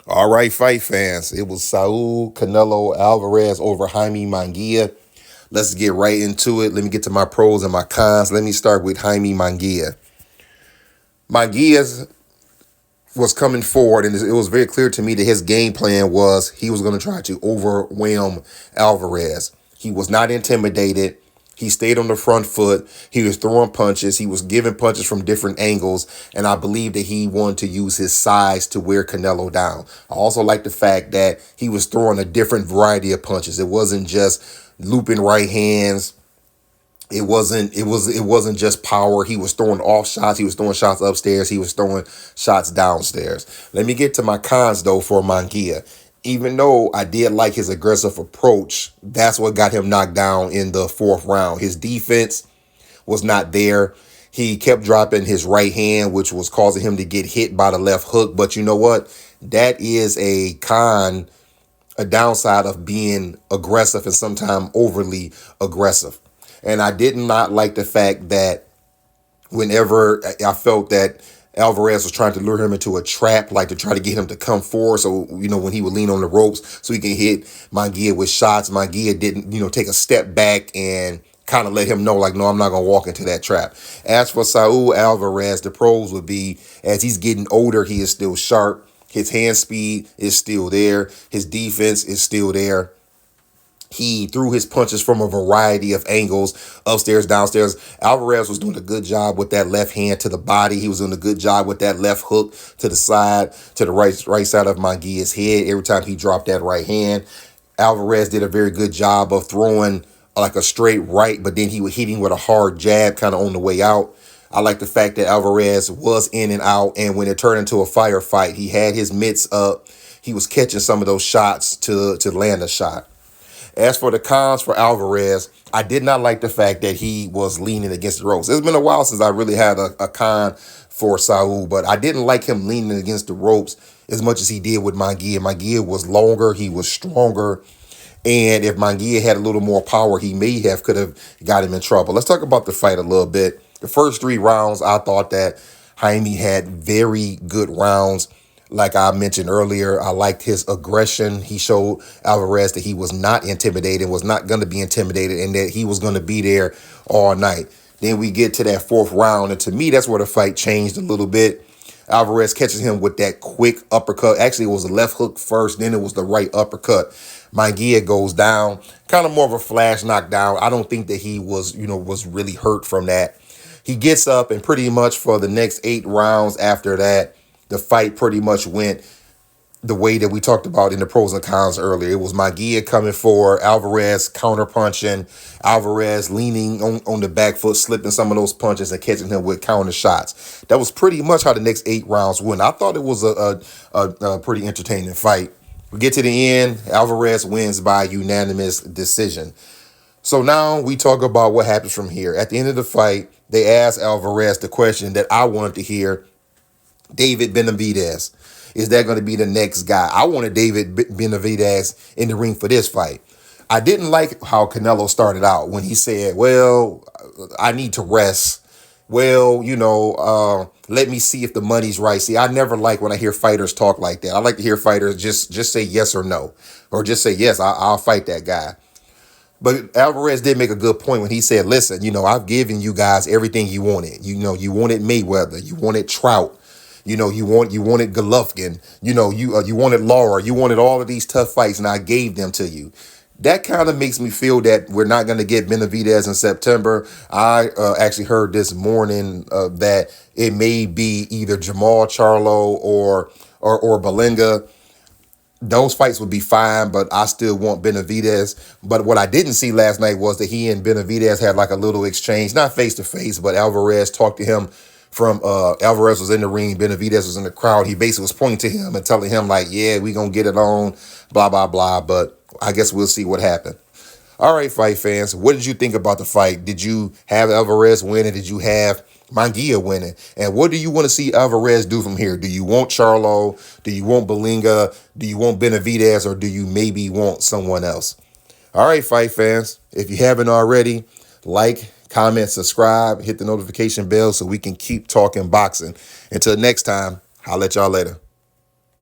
All right, fight fans. It was Saul Canelo Alvarez over Jaime Munguia. Let's get right into it. Let me get to my pros and my cons. Let me start with Jaime Munguia. Munguia was coming forward, and it was very clear to me that his game plan was he was going to try to overwhelm Alvarez. He was not intimidated. He stayed on the front foot. He was throwing punches. He was giving punches from different angles. And I believe that he wanted to use his size to wear Canelo down. I also like the fact that he was throwing a different variety of punches. It wasn't just looping right hands. It wasn't just power. He was throwing off shots. He was throwing shots upstairs. He was throwing shots downstairs. Let me get to my cons though for Munguia. Even though I did like his aggressive approach, that's what got him knocked down in the fourth round. His defense was not there. He kept dropping his right hand, which was causing him to get hit by the left hook. But you know what? That is a downside of being aggressive and sometimes overly aggressive. And I did not like the fact that whenever I felt that Alvarez was trying to lure him into a trap, like to try to get him to come forward. So, when he would lean on the ropes so he can hit Munguia with shots, Munguia didn't, take a step back and kind of let him know, like, no, I'm not going to walk into that trap. As for Saul Alvarez, the pros would be, as he's getting older, he is still sharp. His hand speed is still there. His defense is still there. He threw his punches from a variety of angles, upstairs, downstairs. Alvarez was doing a good job with that left hand to the body. He was doing a good job with that left hook to the side, to the right side of Munguia's head. Every time he dropped that right hand, Alvarez did a very good job of throwing like a straight right, but then he would hit him with a hard jab kind of on the way out. I like the fact that Alvarez was in and out, and when it turned into a firefight, he had his mitts up. He was catching some of those shots to land a shot. As for the cons for Alvarez, I did not like the fact that he was leaning against the ropes. It's been a while since I really had a con for Saul, but I didn't like him leaning against the ropes as much as he did with Munguia. Munguia was longer, he was stronger, and if Munguia had a little more power, he could have got him in trouble. Let's talk about the fight a little bit. The first 3 rounds, I thought that Jaime had very good rounds. Like I mentioned earlier, I liked his aggression. He showed Alvarez that he was not intimidated, was not going to be intimidated, and that he was going to be there all night. Then we get to that 4th round, and to me, that's where the fight changed a little bit. Alvarez catches him with that quick uppercut. Actually, it was a left hook first, then it was the right uppercut. Munguia goes down, kind of more of a flash knockdown. I don't think that he was really hurt from that. He gets up, and pretty much for the next 8 rounds after that, the fight pretty much went the way that we talked about in the pros and cons earlier. It was Munguia coming forward, Alvarez counter-punching, Alvarez leaning on the back foot, slipping some of those punches and catching him with counter shots. That was pretty much how the next 8 rounds went. I thought it was a pretty entertaining fight. We get to the end, Alvarez wins by unanimous decision. So now we talk about what happens from here. At the end of the fight, they asked Alvarez the question that I wanted to hear. David Benavidez, is that going to be the next guy? I wanted David Benavidez in the ring for this fight. I didn't like how Canelo started out when he said, well, I need to rest. Well, let me see if the money's right. See, I never like when I hear fighters talk like that. I like to hear fighters just say yes or no, or just say, yes, I'll fight that guy. But Alvarez did make a good point when he said, listen, I've given you guys everything you wanted. You wanted Mayweather. You wanted Trout. You wanted Golovkin, you wanted Lara, you wanted all of these tough fights, and I gave them to you. That kind of makes me feel that we're not going to get Benavidez in September. I actually heard this morning that it may be either Jamal Charlo or Belinga. Those fights would be fine, but I still want Benavidez. But what I didn't see last night was that he and Benavidez had like a little exchange, not face-to-face, but Alvarez talked to him from Alvarez was in the ring, Benavidez was in the crowd. He basically was pointing to him and telling him like, yeah, we going to get it on, blah, blah, blah. But I guess we'll see what happened. All right, fight fans, what did you think about the fight? Did you have Alvarez winning? Did you have Munguia winning? And what do you want to see Alvarez do from here? Do you want Charlo? Do you want Belinga? Do you want Benavidez? Or do you maybe want someone else? All right, fight fans, if you haven't already, like, comment, subscribe, hit the notification bell so we can keep talking boxing. Until next time, I'll let y'all later.